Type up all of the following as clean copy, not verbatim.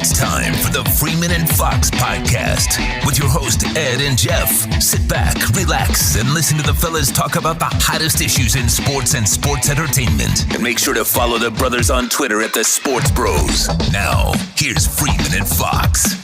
It's time for the Freeman and Fox podcast with your host, Ed and Jeff. Sit back, relax, and listen to the fellas talk about the hottest issues in sports and sports entertainment. And make sure to follow the brothers on Twitter at the Sports Bros. Now, here's Freeman and Fox.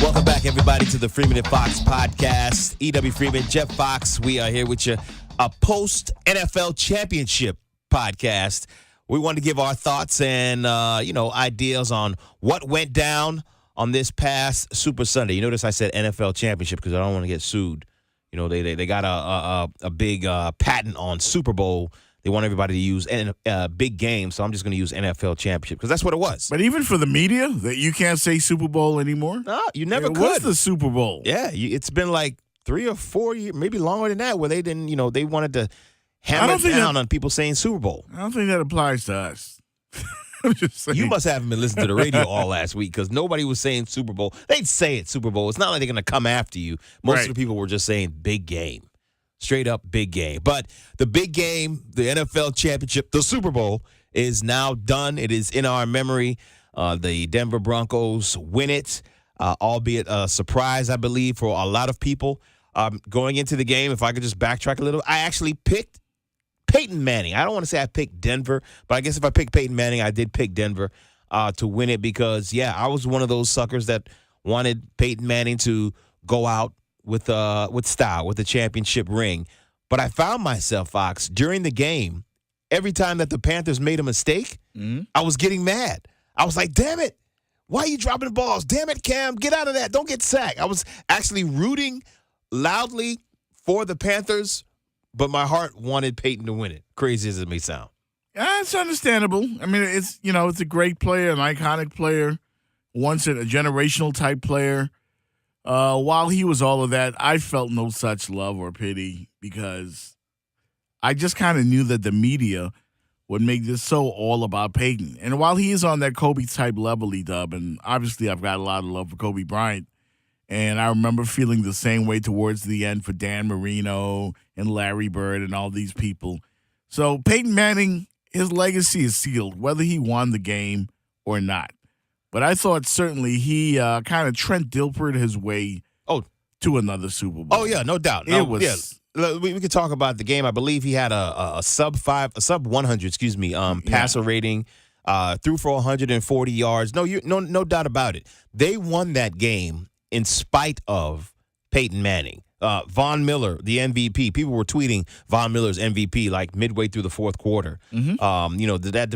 Welcome back, everybody, to the Freeman and Fox podcast. E.W. Freeman, Jeff Fox. We are here with you. A post-NFL championship podcast. We wanted to give our thoughts and, ideas on what went down on this past Super Sunday. You notice I said NFL championship because I don't want to get sued. You know, they got a big patent on Super Bowl. They want everybody to use big game, so I'm just going to use NFL championship because that's what it was. But even for the media, that you can't say Super Bowl anymore? No, you never could. What's the Super Bowl? Yeah, it's been like 3 or 4 years, maybe longer than that, where they didn't, they wanted to hammer down on people saying Super Bowl. I don't think that applies to us. I'm just saying. You must haven't been listening to the radio all last week because nobody was saying Super Bowl. They'd say it, Super Bowl. It's not like they're going to come after you. Most of the people were just saying big game. Straight up big game. But the big game, the NFL championship, the Super Bowl, is now done. It is in our memory. The Denver Broncos win it, albeit a surprise, I believe, for a lot of people. Going into the game, if I could just backtrack a little, I actually picked Peyton Manning. I don't want to say I picked Denver, but I guess if I picked Peyton Manning, I did pick Denver to win it because, I was one of those suckers that wanted Peyton Manning to go out with style, with the championship ring. But I found myself, Fox, during the game, every time that the Panthers made a mistake, I was getting mad. I was like, damn it, why are you dropping the balls? Damn it, Cam, get out of that. Don't get sacked. I was actually rooting loudly for the Panthers, but my heart wanted Peyton to win it, crazy as it may sound. Yeah, it's understandable. I mean, it's a great player, an iconic player, once a generational type player. While he was all of that, I felt no such love or pity because I just kind of knew that the media would make this so all about Peyton. And while he is on that Kobe-type level, E-Dub, and obviously I've got a lot of love for Kobe Bryant, and I remember feeling the same way towards the end for Dan Marino and Larry Bird and all these people. So Peyton Manning, his legacy is sealed, whether he won the game or not. But I thought certainly he kind of Trent Dilfered his way to another Super Bowl. Oh, yeah, no doubt. We could talk about the game. I believe he had a sub 100, passer rating, threw for 140 yards. No doubt about it. They won that game in spite of Peyton Manning. Von Miller, the MVP. People were tweeting Von Miller's MVP like midway through the fourth quarter. That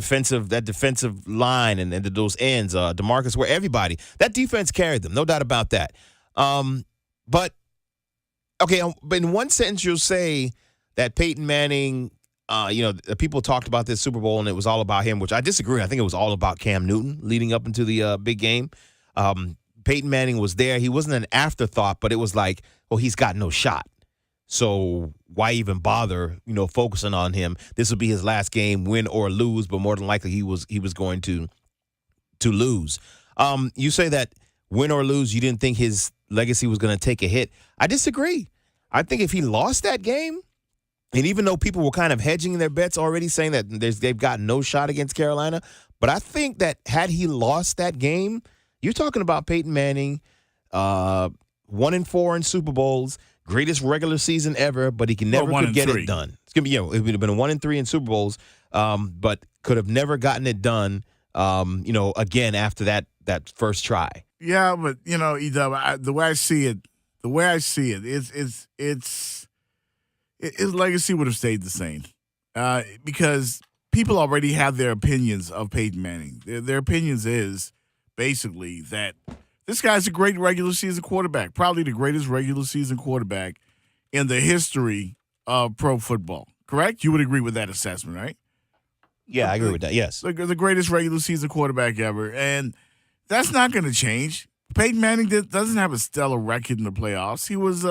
defensive line and those ends, DeMarcus, where everybody, that defense carried them, no doubt about that. But in one sentence you'll say that Peyton Manning, people talked about this Super Bowl and it was all about him, which I disagree. I think it was all about Cam Newton leading up into the big game. Peyton Manning was there. He wasn't an afterthought, but it was like, well, he's got no shot. So why even bother, focusing on him? This will be his last game, win or lose, but more than likely he was going to lose. You say that win or lose, you didn't think his legacy was going to take a hit. I disagree. I think if he lost that game, and even though people were kind of hedging their bets already, saying that they've got no shot against Carolina, but I think that had he lost that game, you're talking about Peyton Manning, 1-4 in Super Bowls, greatest regular season ever, but he could get it done. It's gonna be, it would have been 1-3 in Super Bowls, but could have never gotten it done, again after that first try. Yeah, but E-Dub, the way I see it, his legacy would have stayed the same, because people already have their opinions of Peyton Manning. Their opinions is basically that this guy's a great regular season quarterback, probably the greatest regular season quarterback in the history of pro football. Correct? You would agree with that assessment, right? Yeah, I agree with that, yes. The greatest regular season quarterback ever. And that's not going to change. Peyton Manning doesn't have a stellar record in the playoffs. He was,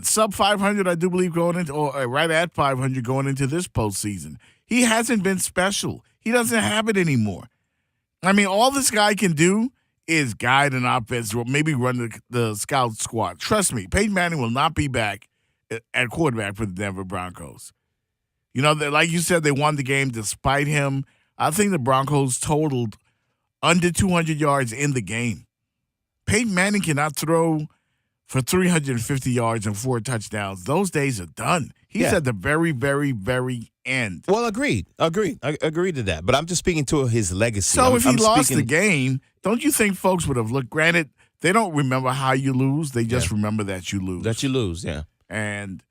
sub 500, I do believe, going into, or right at 500 going into this postseason. He hasn't been special. He doesn't have it anymore. I mean, all this guy can do is guide an offense or maybe run the scout squad. Trust me, Peyton Manning will not be back at quarterback for the Denver Broncos. Like you said, they won the game despite him. I think the Broncos totaled under 200 yards in the game. Peyton Manning cannot throw for 350 yards and 4 touchdowns. Those days are done. He's at the very, very, very end. Well, agreed. I agreed to that. But I'm just speaking to his legacy. So if he lost the game, don't you think folks would have looked? Granted, they don't remember how you lose. They just remember that you lose. That you lose, yeah. And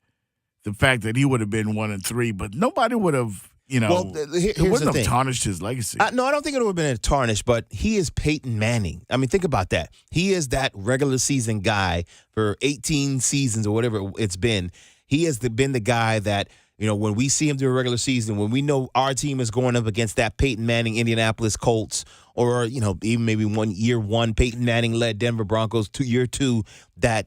the fact that he would have been 1-3, but nobody would have, Well, it wouldn't have tarnished his legacy. No, I don't think it would have been a tarnish, but he is Peyton Manning. I mean, think about that. He is that regular season guy for 18 seasons or whatever it's been. He has been the guy that, when we see him during a regular season, when we know our team is going up against that Peyton Manning Indianapolis Colts, or, even maybe year one Peyton Manning led Denver Broncos, year 2, that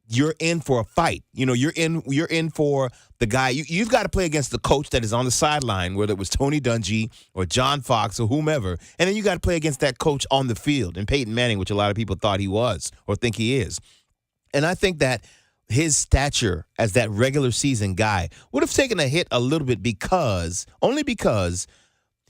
you're in for a fight. You're in for the guy. You've got to play against the coach that is on the sideline, whether it was Tony Dungy or John Fox or whomever. And then you got to play against that coach on the field, and Peyton Manning, which a lot of people thought he was or think he is. And I think that his stature as that regular season guy would have taken a hit a little bit only because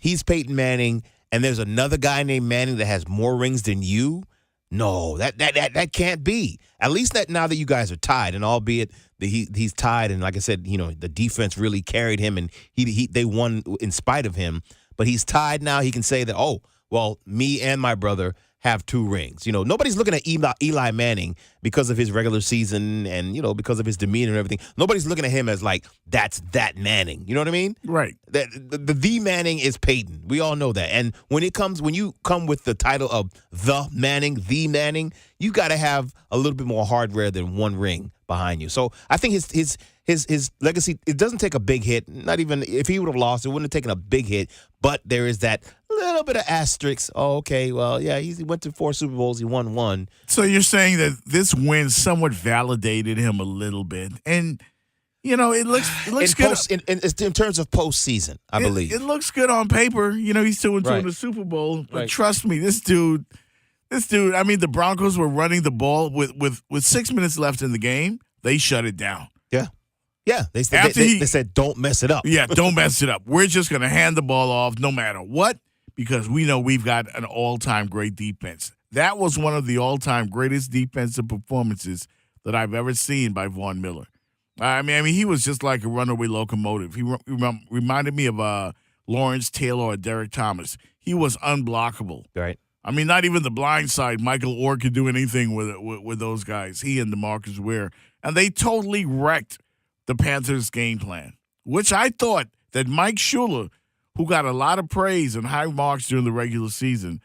he's Peyton Manning and there's another guy named Manning that has more rings than you. No, that can't be. At least that now that you guys are tied, and albeit he's tied, and like I said, the defense really carried him, and they won in spite of him. But he's tied now. He can say that, oh, well, me and my brother have 2 rings. Nobody's looking at Eli Manning because of his regular season and, because of his demeanor and everything. Nobody's looking at him as like, that's that Manning. You know what I mean? Right. The Manning is Peyton. We all know that. And when you come with the title of the Manning, you got to have a little bit more hardware than 1 ring behind you. So I think his legacy, it doesn't take a big hit. Not even if he would have lost, it wouldn't have taken a big hit. But there is that little bit of asterisk. Oh, okay, well, yeah, he went to 4 Super Bowls. He won 1. So you're saying that this win somewhat validated him a little bit. And, it looks good. In terms of postseason, I believe. It looks good on paper. He's 2-2 in the Super Bowl. But trust me, this dude, I mean, the Broncos were running the ball with 6 minutes left in the game. They shut it down. Yeah. Yeah, they said, don't mess it up. Yeah, don't mess it up. We're just going to hand the ball off no matter what, because we know we've got an all-time great defense. That was one of the all-time greatest defensive performances that I've ever seen by Von Miller. I mean, he was just like a runaway locomotive. He reminded me of Lawrence Taylor or Derek Thomas. He was unblockable. Right. I mean, not even the blind side, Michael Orr could do anything with those guys. He and DeMarcus Ware. And they totally wrecked the Panthers' game plan, which I thought that Mike Shula, who got a lot of praise and high marks during the regular season,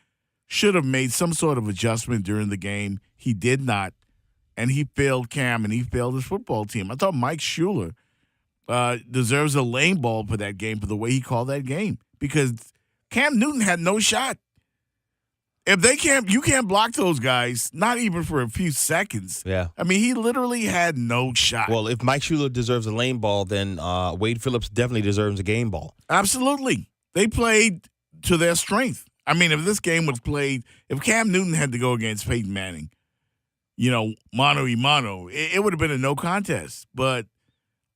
should have made some sort of adjustment during the game. He did not, and he failed Cam, and he failed his football team. I thought Mike Shula deserves a lame ball for that game, for the way he called that game, because Cam Newton had no shot. If you can't block those guys, not even for a few seconds. Yeah. I mean, he literally had no shot. Well, if Mike Shula deserves a lane ball, then Wade Phillips definitely deserves a game ball. Absolutely. They played to their strength. I mean, if this game was played, if Cam Newton had to go against Peyton Manning, mano y mano, it would have been a no contest. But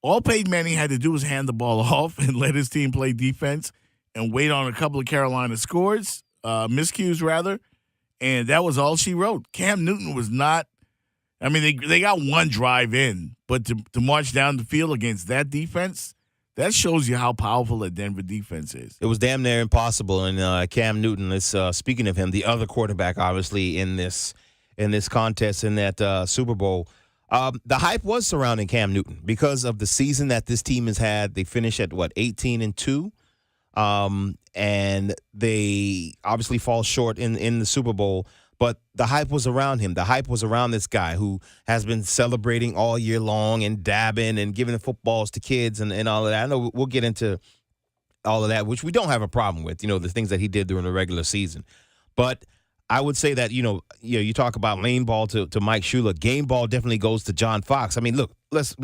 all Peyton Manning had to do was hand the ball off and let his team play defense and wait on a couple of Carolina scores. Miscues rather, and that was all she wrote. Cam Newton was not. I mean, they got 1 drive in, but to march down the field against that defense, that shows you how powerful a Denver defense is. It was damn near impossible. And Cam Newton is speaking of him, the other quarterback, obviously in this contest in that Super Bowl. The hype was surrounding Cam Newton because of the season that this team has had. They finished at 18-2. And they obviously fall short in the Super Bowl, but the hype was around him. The hype was around this guy who has been celebrating all year long and dabbing and giving the footballs to kids and all of that. I know we'll get into all of that, which we don't have a problem with, the things that he did during the regular season. But I would say that, you talk about lane ball to Mike Shula. Game ball definitely goes to John Fox. I mean, look, let's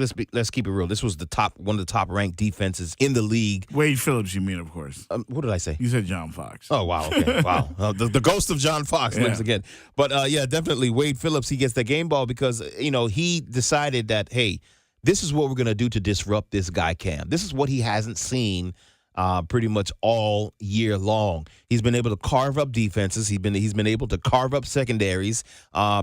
keep it real. This was one of the top ranked defenses in the league. Wade Phillips, you mean, of course. What did I say? You said John Fox. Oh, wow. Okay. Wow. The ghost of John Fox lives again. But, definitely Wade Phillips, he gets that game ball because, he decided that, hey, this is what we're going to do to disrupt this guy, Cam. This is what he hasn't seen pretty much all year long. He's been able to carve up defenses. He's been able to carve up secondaries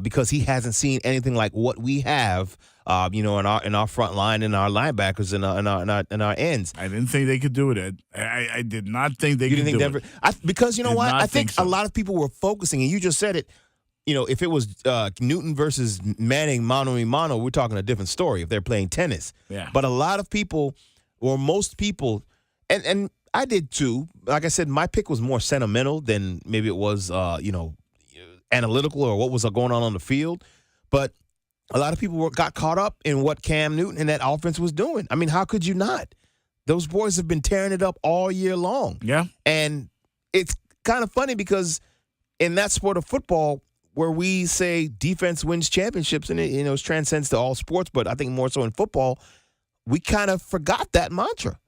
because he hasn't seen anything like what we have. In our front line and our linebackers and our ends. I didn't think they could do it, Ed. I did not think they could do it. Because you know what? I think so. A lot of people were focusing, and you just said it. If it was Newton versus Manning mano a mano, we're talking a different story if they're playing tennis. Yeah. But a lot of people, or most people, and I did too. Like I said, my pick was more sentimental than maybe it was, analytical or what was going on the field. But a lot of people got caught up in what Cam Newton and that offense was doing. I mean, how could you not? Those boys have been tearing it up all year long. Yeah. And it's kind of funny because in that sport of football, where we say defense wins championships, and it transcends to all sports, but I think more so in football, we kind of forgot that mantra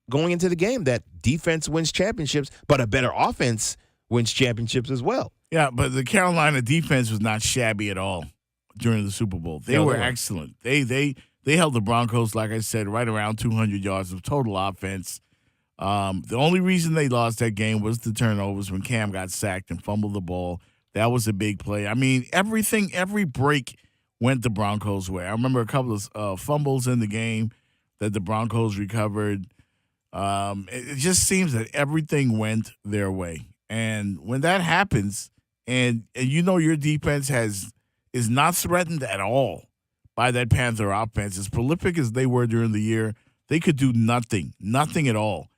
going into the game, that defense wins championships, but a better offense wins championships as well. Yeah, but the Carolina defense was not shabby at all during the Super Bowl. They were excellent. They held the Broncos, like I said, right around 200 yards of total offense. The only reason they lost that game was the turnovers when Cam got sacked and fumbled the ball. That was a big play. I mean, every break went the Broncos' way. I remember a couple of fumbles in the game that the Broncos recovered. It just seems that everything went their way. And when that happens, and your defense is not threatened at all by that Panther offense, as prolific as they were during the year, they could do nothing at all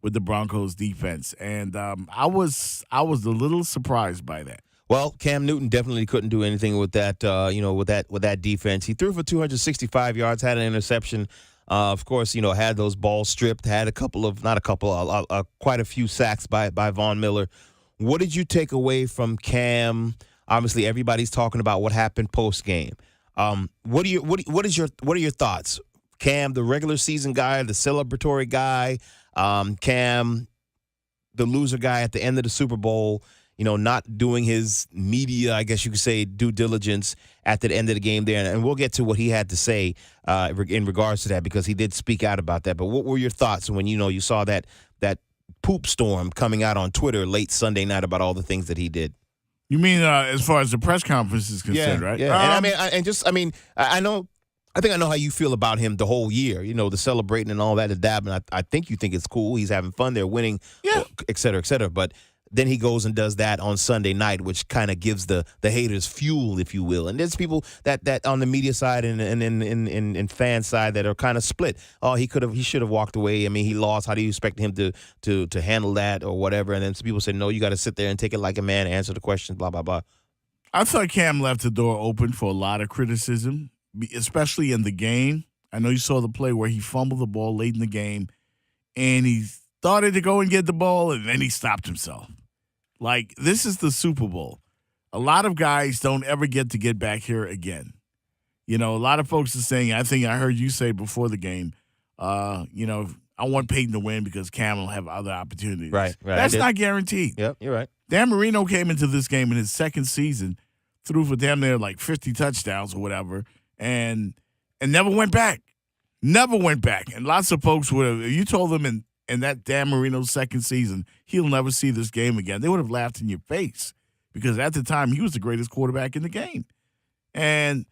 with the Broncos defense. And I was a little surprised by that. Well, Cam Newton definitely couldn't do anything with that, with that defense. He threw for 265 yards, had an interception. Of course, had those balls stripped, had quite a few sacks by Von Miller. What did you take away from Cam? Obviously, everybody's talking about what happened post game. What are your thoughts? Cam, the regular season guy, the celebratory guy, Cam, the loser guy at the end of the Super Bowl. Not doing his media, I guess you could say, due diligence at the end of the game there. And we'll get to what he had to say in regards to that, because he did speak out about that. But what were your thoughts when, you saw that poop storm coming out on Twitter late Sunday night about all the things that he did? You mean as far as the press conference is concerned, right? Yeah. I think I know how you feel about him the whole year, the celebrating and all that, the dabbing. I think you think it's cool. He's having fun. They're winning, et cetera, et cetera. But then he goes and does that on Sunday night, which kind of gives the haters fuel, if you will. And there's people that on the media side and fan side that are kind of split. Oh, he should have walked away. I mean, he lost. How do you expect him to handle that or whatever? And then some people say, no, you got to sit there and take it like a man, answer the questions, blah, blah, blah. I thought Cam left the door open for a lot of criticism, especially in the game. I know you saw the play where he fumbled the ball late in the game, and he started to go and get the ball, and then he stopped himself. Like, this is the Super Bowl. A lot of guys don't ever get back here again. A lot of folks are saying, I think I heard you say before the game, I want Peyton to win because Cam will have other opportunities. Right. That's not guaranteed. Yep, you're right. Dan Marino came into this game in his second season, threw for damn near like 50 touchdowns or whatever, and never went back. Never went back. And lots of folks would have, if you told them in that Dan Marino's second season, he'll never see this game again, they would have laughed in your face, because at the time he was the greatest quarterback in the game. And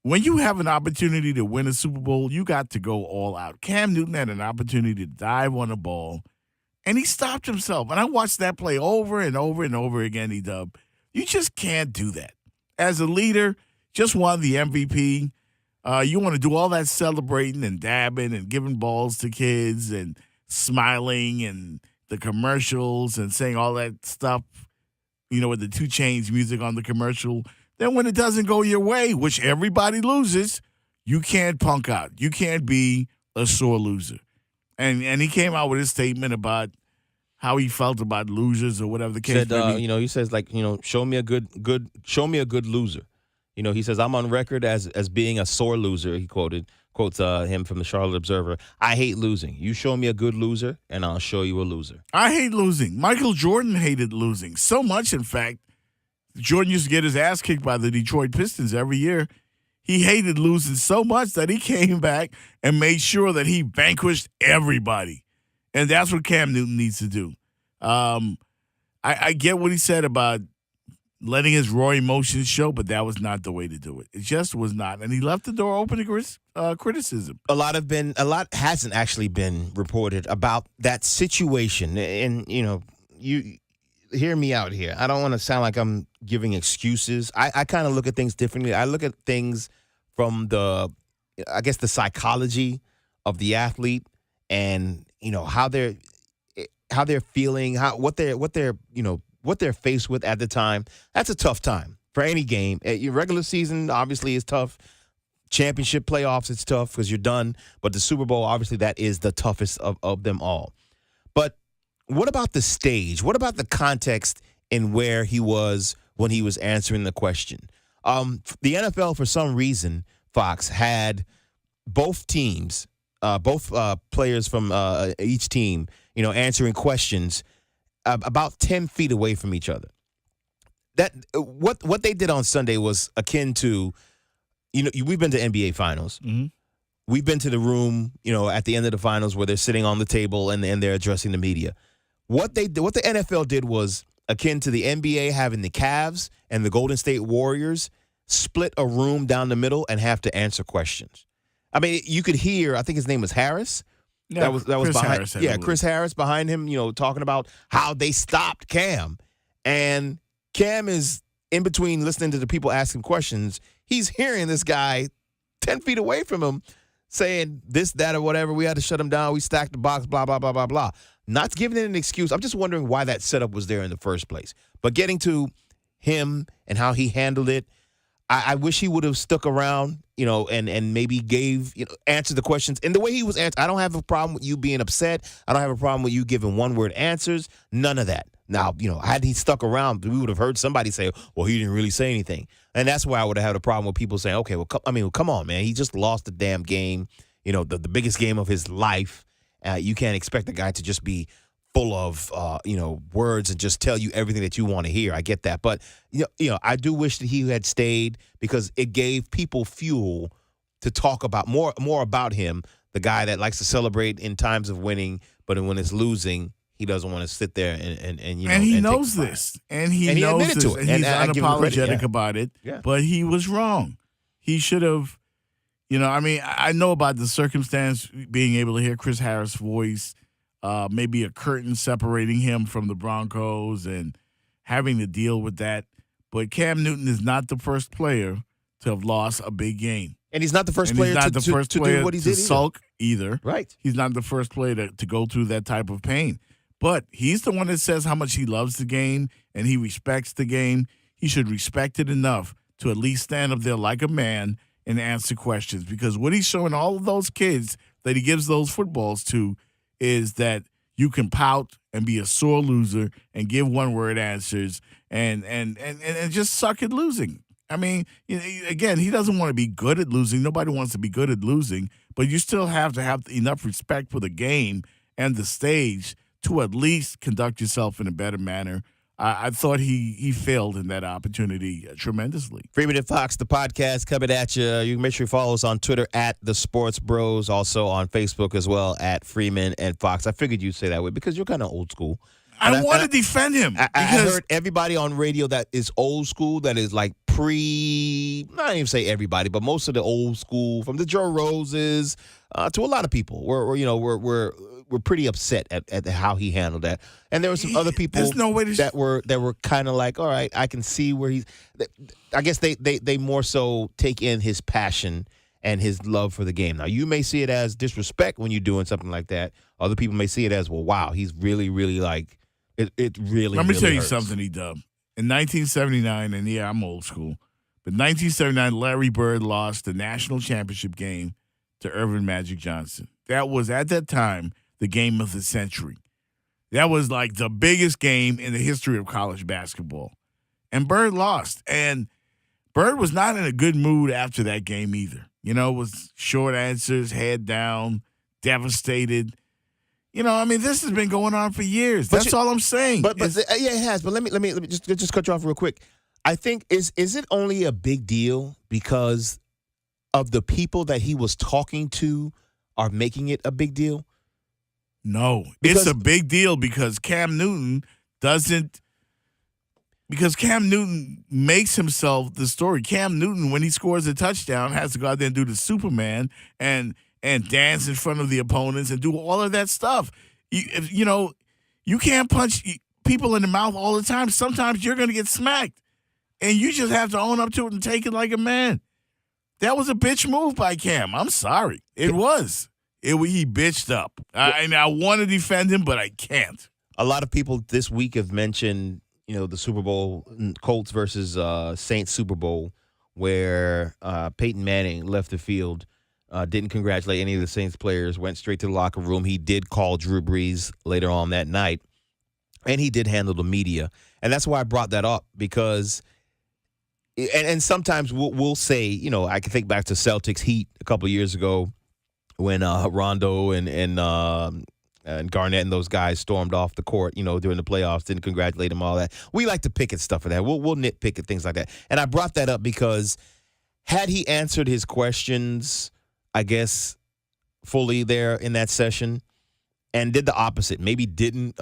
when you have an opportunity to win a Super Bowl, you got to go all out. Cam Newton had an opportunity to dive on the ball, and he stopped himself. And I watched that play over and over and over again, E-Dub. You just can't do that. As a leader, just won the MVP. You want to do all that celebrating and dabbing and giving balls to kids and smiling and the commercials and saying all that stuff, with the 2 Chainz music on the commercial. Then when it doesn't go your way, which everybody loses, you can't punk out. You can't be a sore loser. And he came out with his statement about how he felt about losers or whatever the case may be. He says, show me a good loser. He says, I'm on record as being a sore loser. He quotes him from the Charlotte Observer. I hate losing. You show me a good loser, and I'll show you a loser. I hate losing. Michael Jordan hated losing so much, in fact. Jordan used to get his ass kicked by the Detroit Pistons every year. He hated losing so much that he came back and made sure that he vanquished everybody. And that's what Cam Newton needs to do. I get what he said about letting his raw emotions show, but that was not the way to do it. It just was not. And he left the door open to criticism. A lot hasn't actually been reported about that situation. And, you hear me out here. I don't want to sound like I'm giving excuses. I kind of look at things differently. I look at things from the psychology of the athlete and, how they're feeling, what they're faced with at the time. That's a tough time for any game. Your regular season obviously is tough. Championship playoffs, it's tough because you're done. But the Super Bowl, obviously, that is the toughest of them all. But what about the stage? What about the context in where he was when he was answering the question? The NFL, for some reason, Fox, had both teams, both players from each team, answering questions about 10 feet away from each other. That what they did on Sunday was akin to, we've been to NBA finals. Mm-hmm. We've been to the room, at the end of the finals where they're sitting on the table and they're addressing the media. What the NFL did was akin to the NBA having the Cavs and the Golden State Warriors split a room down the middle and have to answer questions. I mean, you could hear, I think his name was Harris. Yeah, that was Chris behind. Harris, Chris Harris behind him, talking about how they stopped Cam. And Cam is in between listening to the people asking questions. He's hearing this guy 10 feet away from him saying this, that, or whatever. We had to shut him down. We stacked the box, blah, blah, blah, blah, blah. Not giving it an excuse. I'm just wondering why that setup was there in the first place. But getting to him and how he handled it, I wish he would have stuck around, and maybe answered the questions. And the way he was answered, I don't have a problem with you being upset. I don't have a problem with you giving one-word answers. None of that. Now, had he stuck around, we would have heard somebody say, well, he didn't really say anything. And that's why I would have had a problem with people saying, okay, well, come on, man. He just lost the damn game, the biggest game of his life. You can't expect the guy to just be full of, words and just tell you everything that you want to hear. I get that. But, I do wish that he had stayed because it gave people fuel to talk about more about him, the guy that likes to celebrate in times of winning, but when it's losing, he doesn't want to sit there and he knows this. And he knows admitted this. to it. And he's I give him credit, unapologetic about it. Yeah. But he was wrong. He should have, I know about the circumstance, being able to hear Chris Harris' voice, maybe a curtain separating him from the Broncos and having to deal with that. But Cam Newton is not the first player to have lost a big game. And he's not the first player to do what he did sulk either. Right. He's not the first player to go through that type of pain. But he's the one that says how much he loves the game and he respects the game. He should respect it enough to at least stand up there like a man and answer questions. Because what he's showing all of those kids that he gives those footballs to is that you can pout and be a sore loser and give one-word answers and just suck at losing. I mean, again, he doesn't want to be good at losing. Nobody wants to be good at losing, but you still have to have enough respect for the game and the stage to at least conduct yourself in a better manner. I thought he failed in that opportunity tremendously. Freeman and Fox, the podcast coming at you. You can make sure you follow us on Twitter at The Sports Bros, also on Facebook as well at Freeman and Fox. I figured you'd say that way because you're kind of old school. I want to defend him. I heard everybody on radio that is old school, that is like not even say everybody, but most of the old school, from the Joe Roses to a lot of people, we're pretty upset at how he handled that. And there were some other people that were kind of like, all right, I can see where he's. I guess they more so take in his passion and his love for the game. Now, you may see it as disrespect when you're doing something like that. Other people may see it as, well, wow, he's really, really like. It really. Let me tell you hurts. something he done. In 1979, and yeah, I'm old school, but 1979, Larry Bird lost the national championship game to Irvin Magic Johnson. That was, at that time, the game of the century. That was like the biggest game in the history of college basketball. And Bird lost. And Bird was not in a good mood after that game either. It was short answers, head down, devastated. This has been going on for years. That's all I'm saying. But yeah, it has. But let me just cut you off real quick. I think is it only a big deal because of the people that he was talking to are making it a big deal? No, it's a big deal because Cam Newton makes himself the story. Cam Newton, when he scores a touchdown, has to go out there and do the Superman and dance in front of the opponents and do all of that stuff. You can't punch people in the mouth all the time. Sometimes you're going to get smacked, and you just have to own up to it and take it like a man. That was a bitch move by Cam. I'm sorry. It was. He bitched up. And I want to defend him, but I can't. A lot of people this week have mentioned, the Super Bowl, Colts versus Saints Super Bowl, where Peyton Manning left the field, didn't congratulate any of the Saints players, went straight to the locker room. He did call Drew Brees later on that night, and he did handle the media. And that's why I brought that up, because and sometimes we'll say, I can think back to Celtics Heat a couple of years ago when Rondo and Garnett and those guys stormed off the court, during the playoffs, didn't congratulate them, all that. We like to pick at stuff for that. We'll nitpick at things like that. And I brought that up because had he answered his questions, I guess, fully there in that session and did the opposite, maybe didn't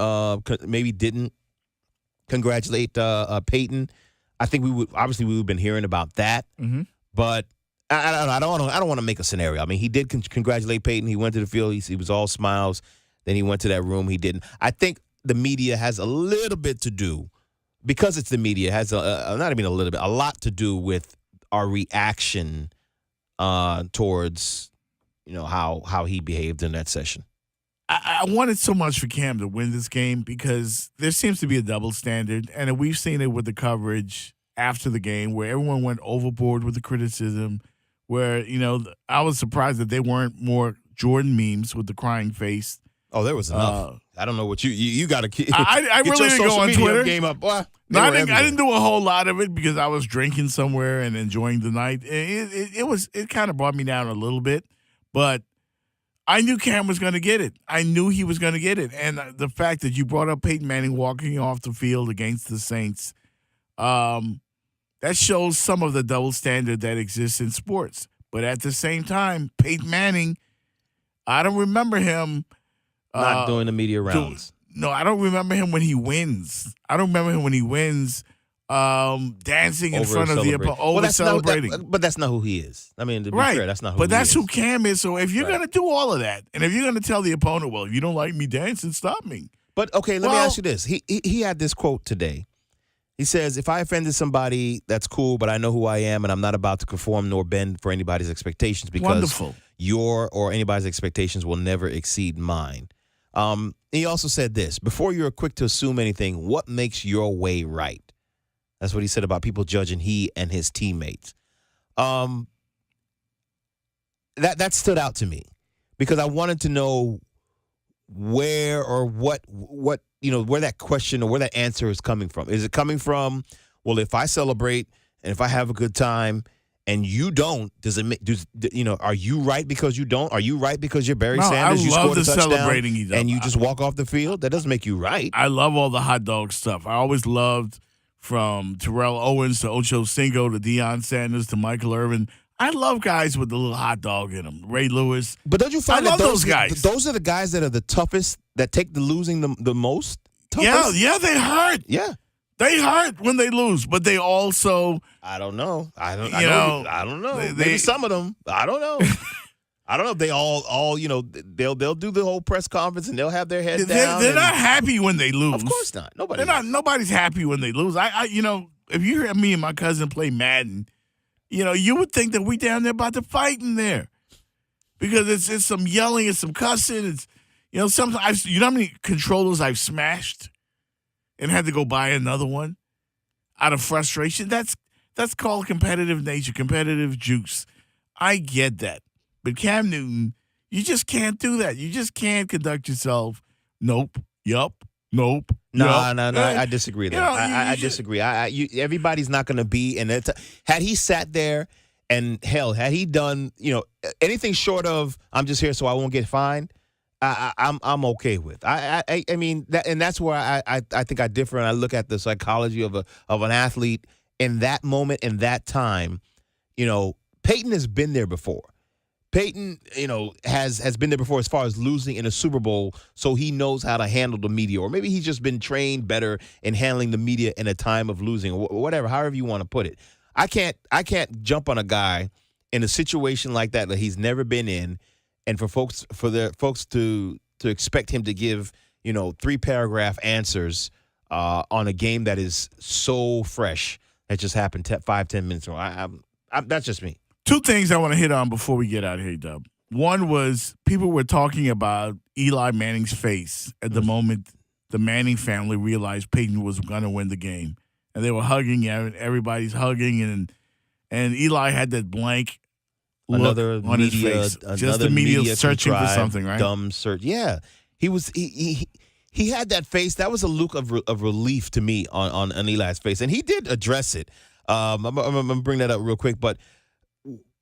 congratulate Peyton, I think we would have been hearing about that. Mm-hmm. But I don't want to make a scenario. I mean, he did congratulate Peyton. He went to the field. He was all smiles. Then he went to that room. He didn't. I think the media has a little bit to do, because it's the media, has not even a little bit, a lot to do with our reaction towards, how he behaved in that session. I wanted so much for Cam to win this game because there seems to be a double standard, and we've seen it with the coverage after the game where everyone went overboard with the criticism, where, I was surprised that they weren't more Jordan memes with the crying face. Oh, there was enough. I don't know what you got to keep. I really didn't go on Twitter. Game up. Boy, no, I didn't do a whole lot of it because I was drinking somewhere and enjoying the night. It kind of brought me down a little bit, but I knew Cam was going to get it. I knew he was going to get it. And the fact that you brought up Peyton Manning walking off the field against the Saints, that shows some of the double standard that exists in sports. But at the same time, Peyton Manning, I don't remember him not doing the media rounds. No, I don't remember him when he wins. Dancing in front of the opponent, celebrating. But that's not who he is. I mean, to be fair, that's not who he is. But that's who Cam is. So if you're going to do all of that, and if you're going to tell the opponent, well, if you don't like me dancing, stop me. But, okay, let me ask you this. He had this quote today. He says, if I offended somebody, that's cool, but I know who I am, and I'm not about to conform nor bend for anybody's expectations, because your or anybody's expectations will never exceed mine. He also said this: before you're quick to assume anything, what makes your way right? That's what he said about people judging he and his teammates. That stood out to me because I wanted to know where or what where that question or where that answer is coming from. Is it coming from, well, if I celebrate and if I have a good time and you don't, are you right because you don't? Are you right because you're Barry Sanders? I you love scored the a touchdown celebrating he does. And you just walk off the field? That doesn't make you right. I love all the hot dog stuff. I always loved, from Terrell Owens to Ocho Cinco to Deion Sanders to Michael Irvin. I love guys with the little hot dog in them. Ray Lewis. But don't you find that those guys? Those are the guys that are the toughest, that take the losing the most? Toughest? Yeah, they hurt. Yeah. They hurt when they lose, but they also. I don't know. I don't know. Maybe some of them. I don't know. I don't know if they all they'll do the whole press conference and they'll have their heads down. They're not happy when they lose. Of course not. Nobody's happy when they lose. If you hear me and my cousin play Madden, you would think that we down there about to fight in there, because it's some yelling, it's some cussing. It's sometimes how many controllers I've smashed and had to go buy another one out of frustration. That's called competitive nature, competitive juice. I get that. But Cam Newton, you just can't do that. You just can't conduct yourself. Nope. Yup. Nope. No. I disagree there. I disagree. Everybody's not going to be in it. Had he sat there and, hell, had he done, anything short of, I'm just here so I won't get fined, I'm okay with. I mean, and that's where I think I differ, and I look at the psychology of an athlete in that moment, in that time. Peyton has been there before. Peyton, has been there before as far as losing in a Super Bowl, so he knows how to handle the media. Or maybe he's just been trained better in handling the media in a time of losing, or whatever, however you want to put it. I can't jump on a guy in a situation like that he's never been in, and for folks to expect him to give 3-paragraph answers on a game that is so fresh that just happened 5-10 minutes ago. That's just me. Two things I want to hit on before we get out of here, Dub. One was people were talking about Eli Manning's face at the moment the Manning family realized Peyton was going to win the game. And they were hugging, and everybody's hugging, and Eli had that blank look on his face. Just the media searching for something, right? Dumb search. Yeah. He had that face. That was a look of relief to me on Eli's face. And he did address it. I'm going to bring that up real quick, but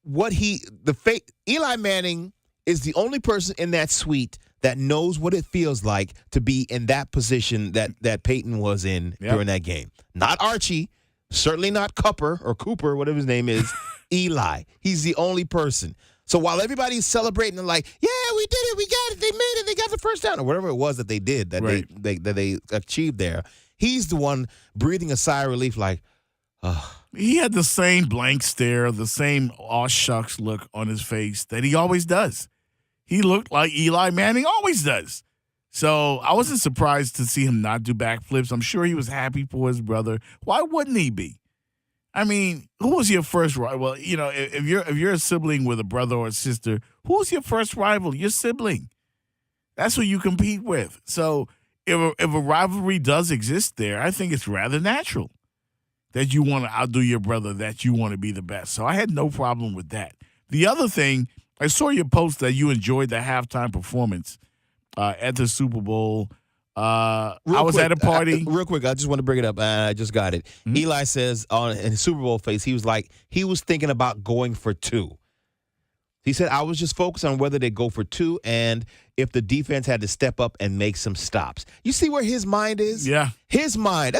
Eli Manning is the only person in that suite that knows what it feels like to be in that position that Peyton was in during that game. Not Archie, certainly not Cooper, whatever his name is, Eli. He's the only person. So while everybody's celebrating and like, yeah, we did it, we got it, they made it, they got the first down, or whatever it was that they did, that they achieved there, he's the one breathing a sigh of relief like, He had the same blank stare, the same aw shucks look on his face that he always does. He looked like Eli Manning always does. So I wasn't surprised to see him not do backflips. I'm sure he was happy for his brother. Why wouldn't he be? I mean, who was your first rival? Well, if you're a sibling with a brother or a sister, who's your first rival? Your sibling. That's who you compete with. So if a rivalry does exist there, I think it's rather natural that you want to outdo your brother, that you want to be the best. So I had no problem with that. The other thing, I saw your post that you enjoyed the halftime performance at the Super Bowl. I was at a party. Real quick, I just want to bring it up. I just got it. Mm-hmm. Eli says in his Super Bowl face, he was thinking about going for 2. He said, I was just focused on whether they go for 2 and if the defense had to step up and make some stops. You see where his mind is? Yeah. His mind.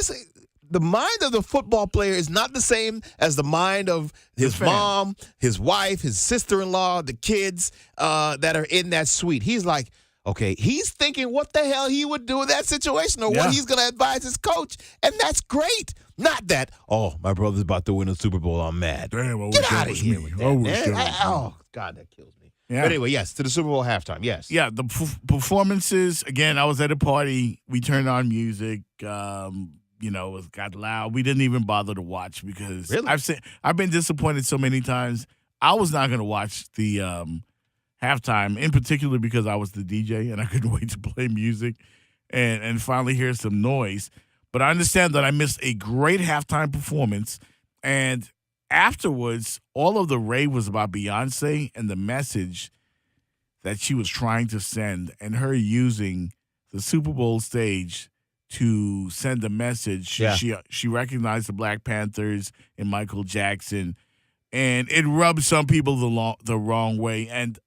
The mind of the football player is not the same as the mind of his mom, his wife, his sister-in-law, the kids that are in that suite. He's like, okay, he's thinking what the hell he would do in that situation or what he's going to advise his coach, and that's great. Not that, my brother's about to win a Super Bowl, I'm mad. Damn, get out of here with that, man. God, that kills me. Yeah. But anyway, yes, to the Super Bowl halftime, yes. Yeah, the performances, again, I was at a party. We turned on music. It got loud. We didn't even bother to watch because really? I've been disappointed so many times. I was not going to watch the halftime, in particular because I was the DJ and I couldn't wait to play music and finally hear some noise. But I understand that I missed a great halftime performance. And afterwards, all of the rave was about Beyonce and the message that she was trying to send and her using the Super Bowl stage to send a message. Yeah. She recognized the Black Panthers and Michael Jackson, and it rubbed some people the wrong way. And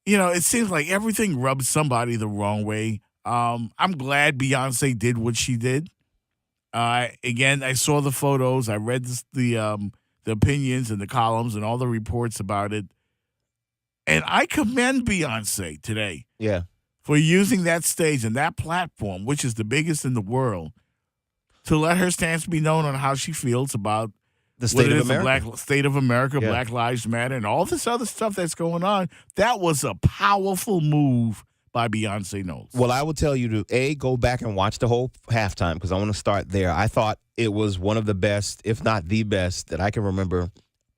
it seems like everything rubs somebody the wrong way. I'm glad Beyonce did what she did. Again, I saw the photos. I read the opinions and the columns and all the reports about it, and I commend Beyonce today. Yeah. For using that stage and that platform, which is the biggest in the world, to let her stance be known on how she feels about the state of America, Black state of America, Black Lives Matter, and all this other stuff that's going on. That was a powerful move by Beyonce Knowles. Well, I will tell you to, go back and watch the whole halftime because I want to start there. I thought it was one of the best, if not the best, that I can remember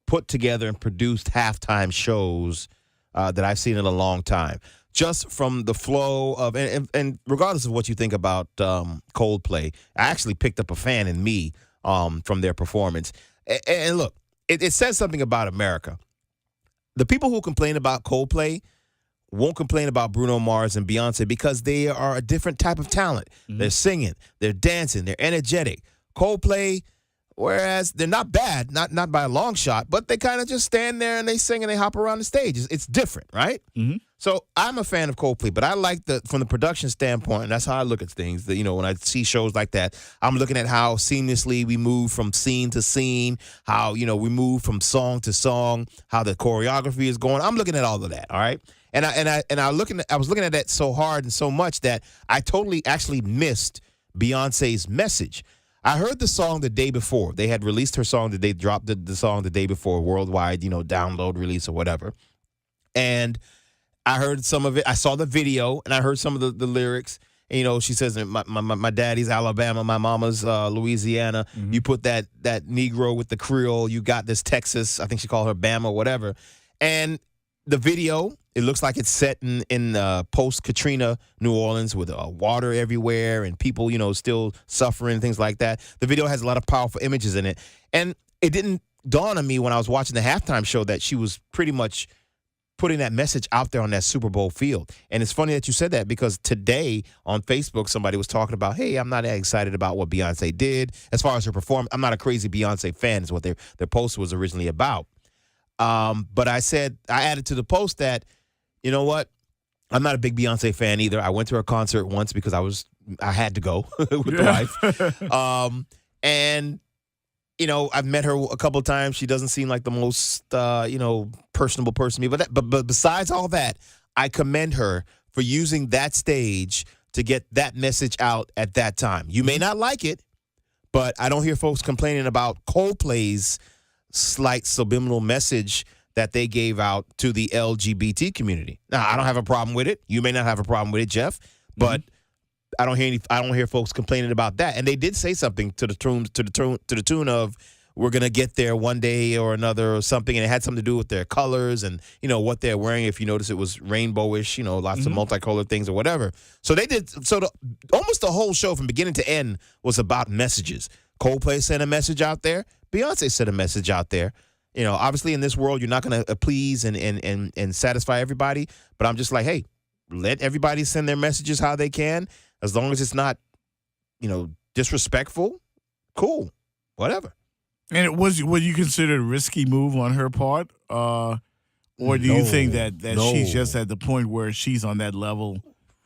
put together and produced halftime shows that I've seen in a long time. Just from the flow of, and regardless of what you think about Coldplay, I actually picked up a fan in me from their performance. And look, it says something about America. The people who complain about Coldplay won't complain about Bruno Mars and Beyonce because they are a different type of talent. Mm-hmm. They're singing, they're dancing, they're energetic. Coldplay, Whereas they're not bad, not by a long shot, but they kind of just stand there and they sing and they hop around the stage. It's different, right? Mm-hmm. So I'm a fan of Coldplay, but I like from the production standpoint, and that's how I look at things. When I see shows like that, I'm looking at how seamlessly we move from scene to scene, how we move from song to song, how the choreography is going. I'm looking at all of that, all right? And I was looking at that so hard and so much that I totally actually missed Beyonce's message. I heard the song the day before. They had released her song. They dropped the song the day before, worldwide, download, release, or whatever. And I heard some of it. I saw the video, and I heard some of the lyrics. And, she says, my daddy's Alabama, my mama's Louisiana. Mm-hmm. You put that Negro with the Creole. You got this Texas. I think she called her Bama, whatever. And the video, it looks like it's set in post-Katrina New Orleans with water everywhere and people, still suffering, things like that. The video has a lot of powerful images in it. And it didn't dawn on me when I was watching the halftime show that she was pretty much putting that message out there on that Super Bowl field. And it's funny that you said that because today on Facebook, somebody was talking about, hey, I'm not excited about what Beyonce did. As far as her performance, I'm not a crazy Beyonce fan is what their post was originally about. But I added to the post that, you know what? I'm not a big Beyonce fan either. I went to her concert once because I had to go with the wife. And, I've met her a couple of times. She doesn't seem like the most, personable person to me. But besides all that, I commend her for using that stage to get that message out at that time. You may not like it, but I don't hear folks complaining about Coldplay's slight subliminal message that they gave out to the LGBT community. Now, I don't have a problem with it. You may not have a problem with it, Jeff, but I don't hear folks complaining about that. And they did say something to the tune of we're going to get there one day or another or something, and it had something to do with their colors and, what they're wearing. If you notice, it was rainbowish, lots of multicolored things or whatever. So they did almost the whole show from beginning to end was about messages. Coldplay sent a message out there. Beyonce sent a message out there. Obviously in this world, you're not going to please and satisfy everybody. But I'm just like, hey, let everybody send their messages how they can. As long as it's not, disrespectful, cool, whatever. And what you consider a risky move on her part? Or do you think that she's just at the point where she's on that level?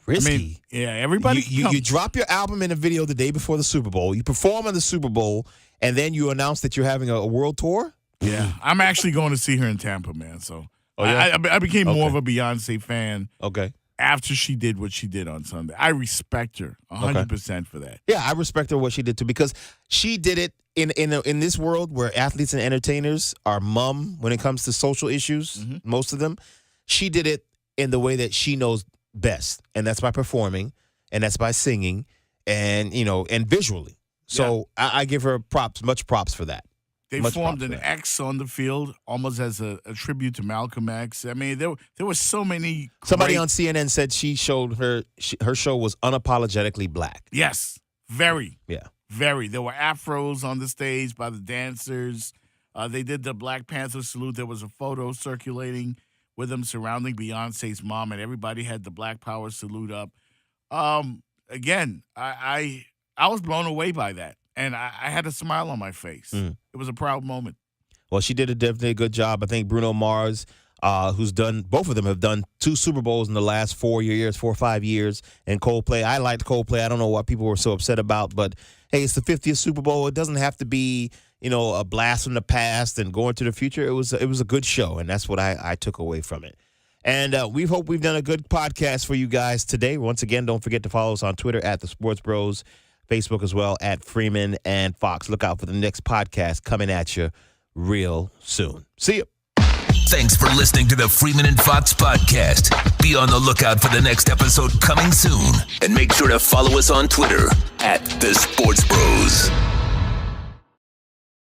Risky. Everybody. You drop your album in a video the day before the Super Bowl. You perform on the Super Bowl, and then you announce that you're having a world tour? Yeah. I'm actually going to see her in Tampa, man. So I became more of a Beyonce fan. Okay. After she did what she did on Sunday. I respect her 100% for that. Yeah, I respect her what she did too, because she did it in this world where athletes and entertainers are mum when it comes to social issues, most of them. She did it in the way that she knows best, and that's by performing, and that's by singing, and and visually. So I give her much props for that. They formed an X on the field, almost as a tribute to Malcolm X. I mean, there were so many. Somebody on CNN said she showed her show was unapologetically black. Yes, very. Yeah, very. There were afros on the stage by the dancers. They did the Black Panther salute. There was a photo circulating with them surrounding Beyonce's mom, and everybody had the Black Power salute up. Again, I was blown away by that. And I had a smile on my face. It was a proud moment. Well, she did definitely a good job. I think Bruno Mars, both of them have done 2 Super Bowls in the last 4 or 5 years. And Coldplay, I liked Coldplay. I don't know what people were so upset about. But, hey, it's the 50th Super Bowl. It doesn't have to be, a blast from the past and going to the future. It was a good show, and that's what I took away from it. And we hope we've done a good podcast for you guys today. Once again, don't forget to follow us on Twitter at The Sports Bros, Facebook as well at Freeman and Fox. Look out for the next podcast coming at you real soon. See you. Thanks for listening to the Freeman and Fox podcast. Be on the lookout for the next episode coming soon. And make sure to follow us on Twitter at The Sports Bros.